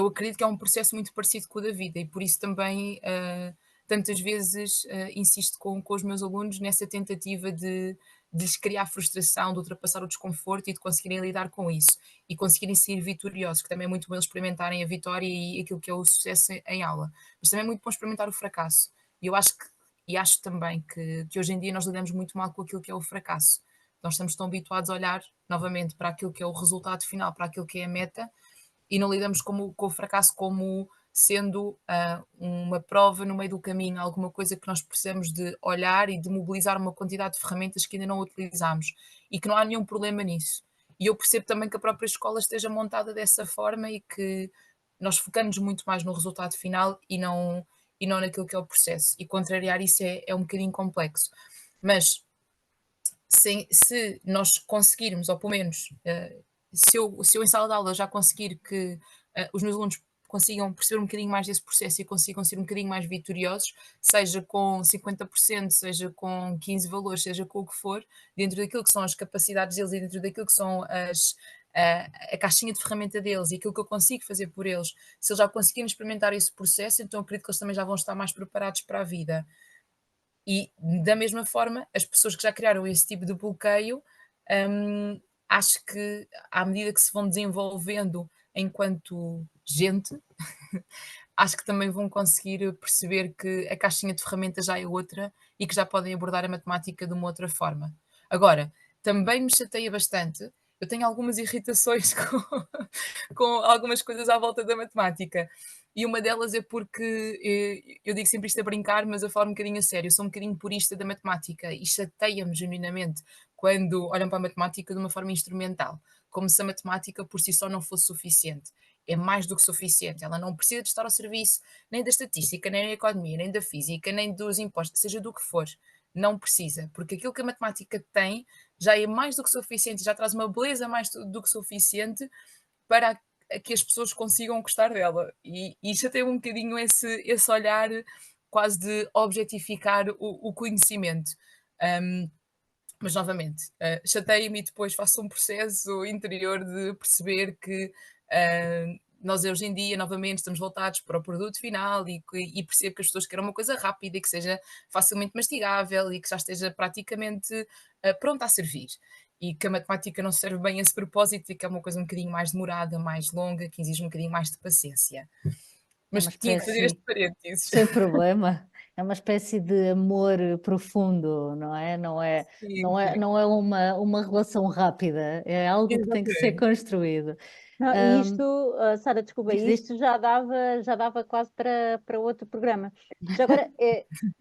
acredito que é um processo muito parecido com o da vida e por isso também tantas vezes insisto com os meus alunos nessa tentativa de lhes criar frustração, de ultrapassar o desconforto e de conseguirem lidar com isso e conseguirem sair vitoriosos, que também é muito bom eles experimentarem a vitória e aquilo que é o sucesso em aula, mas também é muito bom experimentar o fracasso. E eu acho também que hoje em dia nós lidamos muito mal com aquilo que é o fracasso. Nós estamos tão habituados a olhar novamente para aquilo que é o resultado final, para aquilo que é a meta, e não lidamos com o fracasso como sendo uma prova no meio do caminho, alguma coisa que nós precisamos de olhar e de mobilizar uma quantidade de ferramentas que ainda não utilizamos e que não há nenhum problema nisso. E eu percebo também que a própria escola esteja montada dessa forma e que nós focamos muito mais no resultado final e não naquilo que é o processo. E contrariar isso é um bocadinho complexo. Mas se nós conseguirmos, ou pelo menos se eu em sala de aula já conseguir que os meus alunos consigam perceber um bocadinho mais desse processo e consigam ser um bocadinho mais vitoriosos, seja com 50%, seja com 15 valores, seja com o que for, dentro daquilo que são as capacidades deles e dentro daquilo que são a caixinha de ferramenta deles e aquilo que eu consigo fazer por eles, se eles já conseguirem experimentar esse processo, então acredito que eles também já vão estar mais preparados para a vida. E da mesma forma, as pessoas que já criaram esse tipo de bloqueio, acho que à medida que se vão desenvolvendo enquanto gente, acho que também vão conseguir perceber que a caixinha de ferramentas já é outra e que já podem abordar a matemática de uma outra forma. Agora, também me chateia bastante, eu tenho algumas irritações com algumas coisas à volta da matemática. E uma delas é porque eu digo sempre isto a brincar, mas a falar um bocadinho a sério. Eu sou um bocadinho purista da matemática e chateia-me genuinamente quando olham para a matemática de uma forma instrumental, como se a matemática por si só não fosse suficiente. É mais do que suficiente. Ela não precisa de estar ao serviço nem da estatística, nem da economia, nem da física, nem dos impostos, seja do que for. Não precisa, porque aquilo que a matemática tem já é mais do que suficiente, já traz uma beleza mais do que suficiente para que as pessoas consigam gostar dela. E chateia um bocadinho esse olhar quase de objetificar o conhecimento. Um, mas novamente, chateia-me e depois faço um processo interior de perceber que nós hoje em dia, novamente, estamos voltados para o produto final e percebo que as pessoas querem uma coisa rápida e que seja facilmente mastigável e que já esteja praticamente pronta a servir. E que a matemática não serve bem a esse propósito e que é uma coisa um bocadinho mais demorada, mais longa, que exige um bocadinho mais de paciência.
É
Mas
uma
tinha que fazer este
espécie,
parênteses.
sem problema, é uma espécie de amor profundo, não é?
Sim, sim.
Não é uma relação rápida, é algo que tem que ser
Exatamente.
construído.
Não, e
Ahm,
isto, Sara, desculpa,
diz, diz.
isto já dava quase para outro programa. Já agora,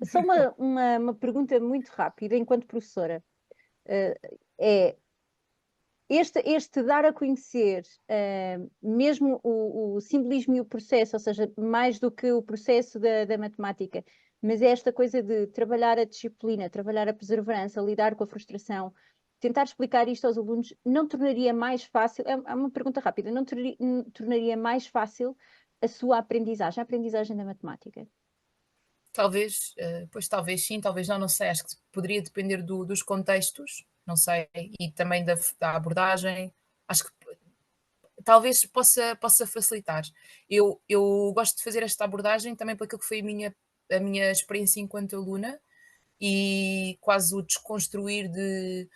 só uma pergunta muito rápida, enquanto professora. Eh, é este dar a conhecer, mesmo o simbolismo e o processo, ou seja, mais do que o processo da matemática, mas é esta coisa de trabalhar a disciplina, trabalhar a perseverança, lidar com a frustração, tentar explicar isto aos alunos, não tornaria mais fácil, é uma pergunta rápida, não tornaria mais fácil a sua aprendizagem, a aprendizagem da matemática?
Talvez, pois talvez sim, talvez não, não sei, acho que poderia depender dos contextos, não sei, e também da abordagem, acho que talvez possa facilitar. Eu gosto de fazer esta abordagem também para aquilo que foi a minha experiência enquanto aluna e quase o desconstruir de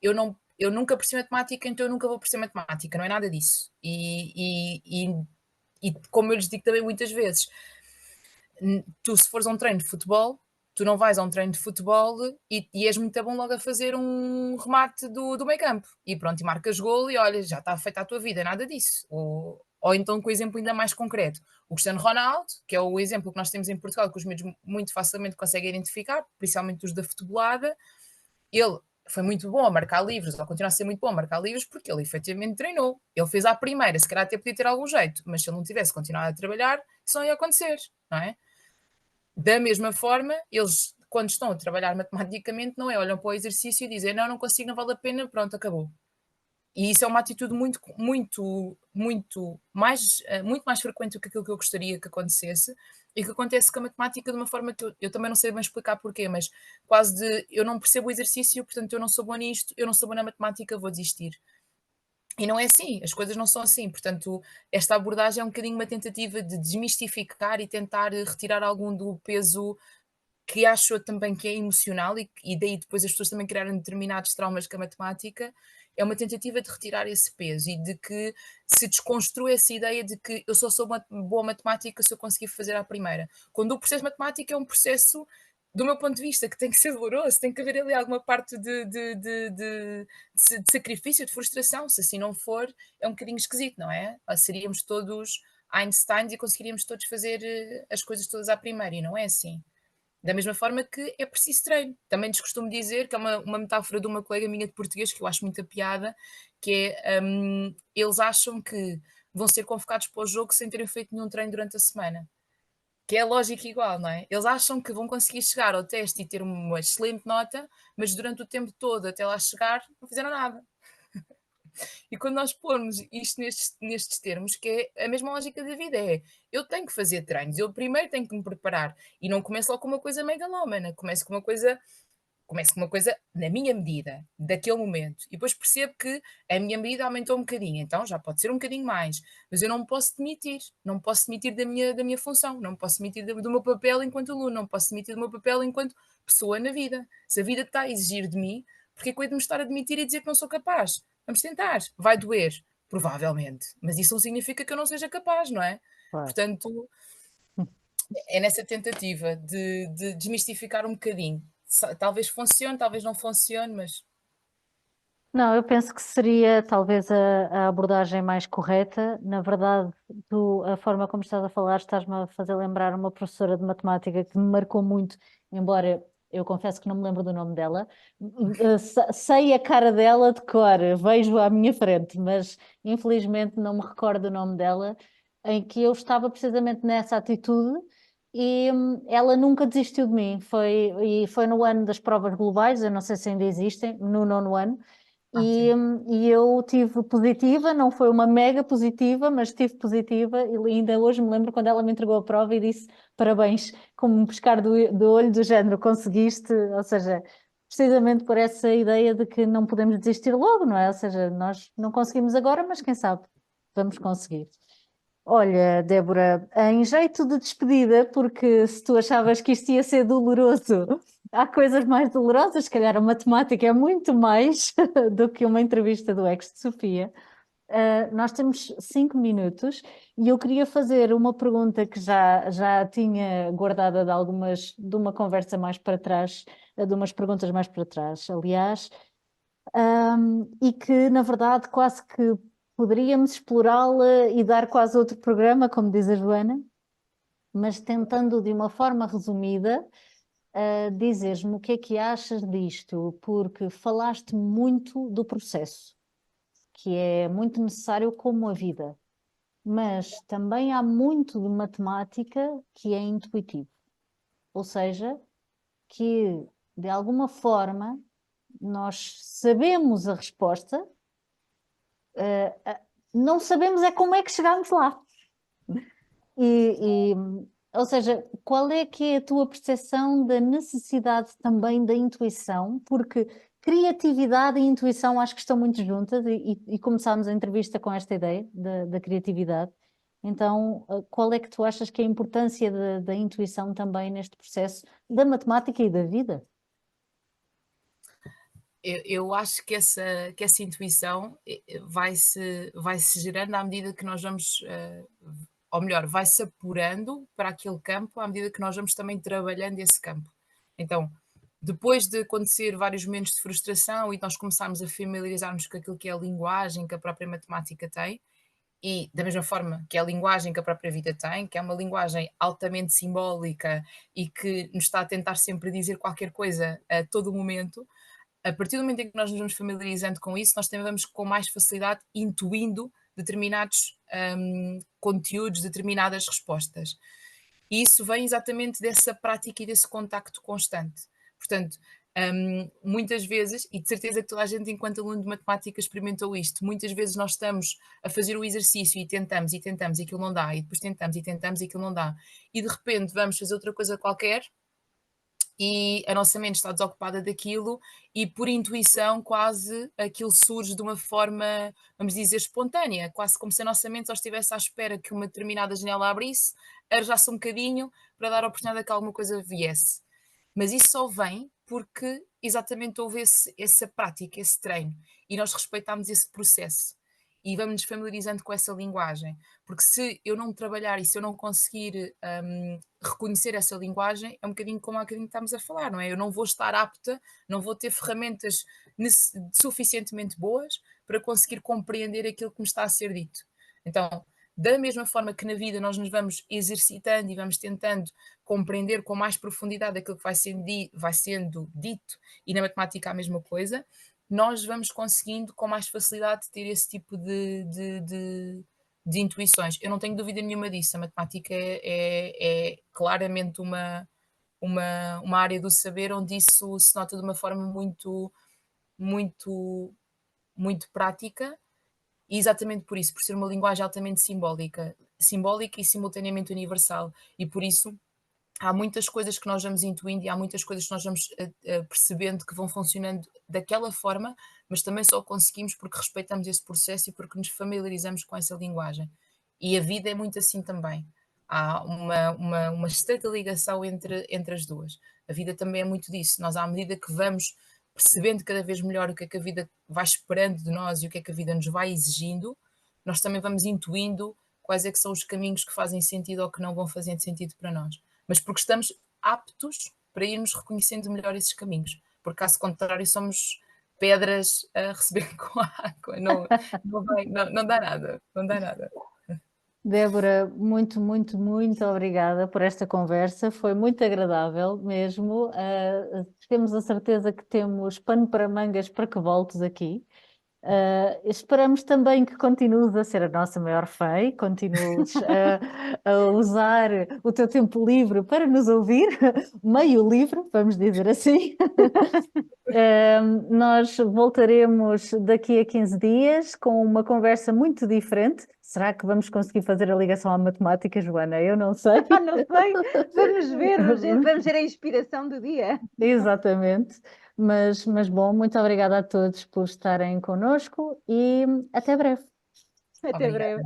eu nunca percebi matemática, então eu nunca vou perceber matemática, não é nada disso. E como eu lhes digo também muitas vezes, tu se fores a um treino de futebol, tu não vais a um treino de futebol e és muito bom logo a fazer um remate do meio campo e pronto, e marcas golo e olha, já está feita a tua vida, nada disso. Ou então com o exemplo ainda mais concreto, o Cristiano Ronaldo, que é o exemplo que nós temos em Portugal, que os miúdos muito facilmente conseguem identificar, principalmente os da futebolada, ele foi muito bom a marcar livros, ou continua a ser muito bom a marcar livros, porque ele efetivamente treinou. Ele fez à primeira, se calhar até podia ter algum jeito, mas se ele não tivesse continuado a trabalhar, isso não ia acontecer, não é? Da mesma forma, eles, quando estão a trabalhar matematicamente, não é olham para o exercício e dizem não, não consigo, não vale a pena, pronto, acabou. E isso é uma atitude muito mais frequente do que aquilo que eu gostaria que acontecesse e que acontece com a matemática de uma forma que eu também não sei bem explicar porquê, mas quase de eu não percebo o exercício, portanto eu não sou bom nisto, eu não sou bom na matemática, vou desistir. E não é assim, as coisas não são assim. Portanto, esta abordagem é um bocadinho uma tentativa de desmistificar e tentar retirar algum do peso que acho eu também que é emocional e daí depois as pessoas também criaram determinados traumas com a matemática, é uma tentativa de retirar esse peso e de que se desconstrua essa ideia de que eu só sou uma boa matemática se eu conseguir fazer à primeira. Quando o processo de matemática é um processo, do meu ponto de vista, que tem que ser doloroso, tem que haver ali alguma parte de sacrifício, de frustração. Se assim não for, é um bocadinho esquisito, não é? Seríamos todos Einsteins e conseguiríamos todos fazer as coisas todas à primeira, e não é assim. Da mesma forma que é preciso treino. Também lhes costumo dizer, que é uma metáfora de uma colega minha de português, que eu acho muita piada, que é, eles acham que vão ser convocados para o jogo sem terem feito nenhum treino durante a semana. Que é lógica igual, não é? Eles acham que vão conseguir chegar ao teste e ter uma excelente nota, mas durante o tempo todo até lá chegar não fizeram nada. E quando nós pormos isto nestes termos, que é a mesma lógica da vida, é eu tenho que fazer treinos, eu primeiro tenho que me preparar e não começo logo com uma coisa megalómana, começo com uma coisa na minha medida, daquele momento, e depois percebo que a minha medida aumentou um bocadinho, então já pode ser um bocadinho mais, mas eu não me posso demitir, não me posso demitir da minha função, não me posso demitir do meu papel enquanto aluno, não me posso demitir do meu papel enquanto pessoa na vida. Se a vida está a exigir de mim, porque é que eu hei de me estar a demitir e dizer que não sou capaz? Vamos tentar. Vai doer, provavelmente, mas isso não significa que eu não seja capaz, não é?
Claro.
Portanto, é nessa tentativa de desmistificar um bocadinho. Talvez funcione, talvez não funcione, mas
Não, eu penso que seria talvez a abordagem mais correta. Na verdade, a forma como estás a falar, estás-me a fazer lembrar uma professora de matemática que me marcou muito, embora eu confesso que não me lembro do nome dela. Sei a cara dela de cor, vejo-a à minha frente, mas infelizmente não me recordo o nome dela, em que eu estava precisamente nessa atitude e ela nunca desistiu de mim. E foi no ano das provas globais, eu não sei se ainda existem, no 9º ano, e eu tive positiva, não foi uma mega positiva, mas tive positiva, e ainda hoje me lembro quando ela me entregou a prova e disse parabéns, como um pescar do olho do género, conseguiste, ou seja, precisamente por essa ideia de que não podemos desistir logo, não é? Ou seja, nós não conseguimos agora, mas quem sabe vamos conseguir. Olha, Débora, em jeito de despedida, porque se tu achavas que isto ia ser doloroso, há coisas mais dolorosas, se calhar a matemática é muito mais do que uma entrevista do ex de Sofia. Nós temos 5 minutos e eu queria fazer uma pergunta que já tinha guardada de uma conversa mais para trás, de umas perguntas mais para trás, aliás, e que na verdade quase que poderíamos explorá-la e dar quase outro programa, como diz a Joana, mas tentando de uma forma resumida dizeres-me o que é que achas disto, porque falaste muito do processo, que é muito necessário como a vida, mas também há muito de matemática que é intuitivo, ou seja, que de alguma forma nós sabemos a resposta, não sabemos é como é que chegamos lá. E, ou seja, qual é que é a tua percepção da necessidade também da intuição? Porque criatividade e intuição acho que estão muito juntas e começámos a entrevista com esta ideia da criatividade. Então, qual é que tu achas que é a importância da intuição também neste processo da matemática e da vida?
Eu acho que essa intuição vai se gerando à medida que nós vamos, ou melhor, vai-se apurando para aquele campo à medida que nós vamos também trabalhando esse campo. Então, depois de acontecer vários momentos de frustração e nós começarmos a familiarizarmos com aquilo que é a linguagem que a própria matemática tem, e da mesma forma que é a linguagem que a própria vida tem, que é uma linguagem altamente simbólica e que nos está a tentar sempre dizer qualquer coisa a todo momento, a partir do momento em que nós nos vamos familiarizando com isso, nós também vamos com mais facilidade intuindo determinados conteúdos, determinadas respostas. E isso vem exatamente dessa prática e desse contacto constante. Portanto, muitas vezes, e de certeza que toda a gente, enquanto aluno de matemática, experimentou isto, muitas vezes nós estamos a fazer o exercício e tentamos e aquilo não dá, e depois tentamos e aquilo não dá, e de repente vamos fazer outra coisa qualquer e a nossa mente está desocupada daquilo e por intuição quase aquilo surge de uma forma, vamos dizer, espontânea, quase como se a nossa mente só estivesse à espera que uma determinada janela abrisse, arejasse um bocadinho para dar a oportunidade que alguma coisa viesse. Mas isso só vem porque exatamente houve essa prática, esse treino, e nós respeitámos esse processo e vamos nos familiarizando com essa linguagem, porque se eu não trabalhar e se eu não conseguir reconhecer essa linguagem, é um bocadinho como há bocadinho que estamos a falar, não é? Eu não vou estar apta, não vou ter ferramentas suficientemente boas para conseguir compreender aquilo que me está a ser dito. Então, da mesma forma que na vida nós nos vamos exercitando e vamos tentando compreender com mais profundidade aquilo que vai sendo dito, e na matemática a mesma coisa, nós vamos conseguindo com mais facilidade ter esse tipo de intuições. Eu não tenho dúvida nenhuma disso. A matemática é claramente uma área do saber onde isso se nota de uma forma muito, muito, muito prática, e exatamente por isso, por ser uma linguagem altamente simbólica e simultaneamente universal. E por isso há muitas coisas que nós vamos intuindo e há muitas coisas que nós vamos percebendo que vão funcionando daquela forma, mas também só conseguimos porque respeitamos esse processo e porque nos familiarizamos com essa linguagem. E a vida é muito assim também. Há uma estreita ligação entre as duas. A vida também é muito disso. Nós, à medida que vamos percebendo cada vez melhor o que é que a vida vai esperando de nós e o que é que a vida nos vai exigindo, nós também vamos intuindo quais é que são os caminhos que fazem sentido ou que não vão fazendo sentido para nós, mas porque estamos aptos para irmos reconhecendo melhor esses caminhos, porque caso contrário somos pedras a receber com água, não dá nada, não dá nada.
Débora, muito, muito, muito obrigada por esta conversa, foi muito agradável mesmo. Temos a certeza que temos pano para mangas para que voltes aqui. Esperamos também que continues a ser a nossa maior fã e continues a usar o teu tempo livre para nos ouvir, meio livre, vamos dizer assim. Nós voltaremos daqui a 15 dias com uma conversa muito diferente. Será que vamos conseguir fazer a ligação à matemática, Joana? Eu não sei.
Não sei, vamos ver a inspiração do dia.
Exatamente. Mas bom, muito obrigada a todos por estarem connosco e até breve.
Até
Obrigada.
breve.